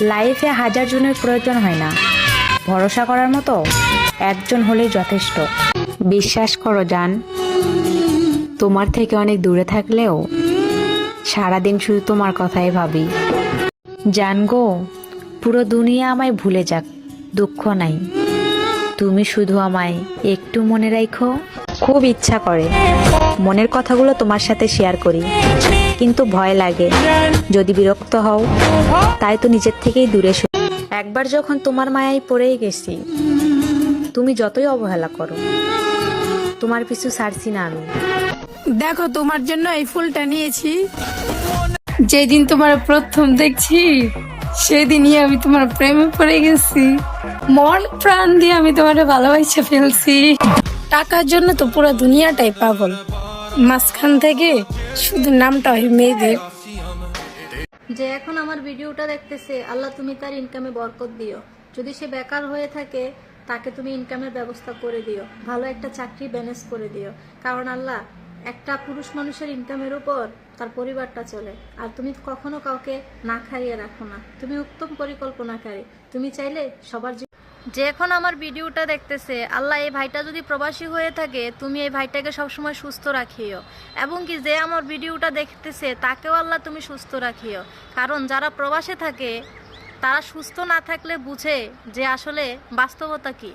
লাইফে হাজার জনের প্রয়োজন হয় না, ভরসা করার মতো একজন হলেই যথেষ্ট। বিশ্বাস করো জান, তোমার থেকে অনেক দূরে থাকলেও সারাদিন শুধু তোমার কথাই ভাবি। জান গো, পুরো দুনিয়া আমায় ভুলে যাক, দুঃখ নাই, তুমি শুধু আমায় একটু মনে রাখো। খুব ইচ্ছা করে মনের কথাগুলো তোমার সাথে শেয়ার করি, কিন্তু ভয় লাগে যদি বিরক্ত হও, তাই তো নিজের থেকেই দূরে সরে। একবার যখন তোমার মায়ায় পড়েই গেছি, তুমি যতই অবহেলা করো, তোমার পিছু ছাড়ছি না আমি। দেখো, তোমার জন্য এই ফুলটা নিয়েছি। যেদিন তোমার প্রথম দেখছি সেদিনই আমি তোমার প্রেমে পড়ে গেছি। মন প্রাণ দিয়ে আমি তোমার ভালোবাসা ফেলছি। টাকার জন্য তো পুরো দুনিয়াটাই পাগল, মাঝখান থেকে শুধু নামটা হয় মেয়েদের। যে এখন আমার ভিডিওটা দেখতেছে, আল্লাহ তুমি তার ইনকামে বরকত দিও। যদি সে বেকার হয়ে থাকে, তাকে তুমি ইনকামের ব্যবস্থা করে দিও, ভালো একটা চাকরি ম্যানেজ করে দিও। কারণ আল্লাহ, একটা পুরুষ মানুষের ইনকামের উপর তার পরিবারটা চলে। আর তুমি কখনো কাউকে না খাইয়ে রাখো না, তুমি উত্তম পরিকল্পনাকারী। তুমি চাইলে সবার যে এখন আমার ভিডিওটা দেখতেছে, আল্লাহ এই ভাইটা যদি প্রবাসী হয়ে থাকে, তুমি এই ভাইটাকে সবসময় সুস্থ রাখিও। এবং কি যে আমার ভিডিওটা দেখতেছে তাকেও আল্লাহ তুমি সুস্থ রাখিও। কারণ যারা প্রবাসে থাকে তারা সুস্থ না থাকলে বুঝে যে আসলে বাস্তবতা কি।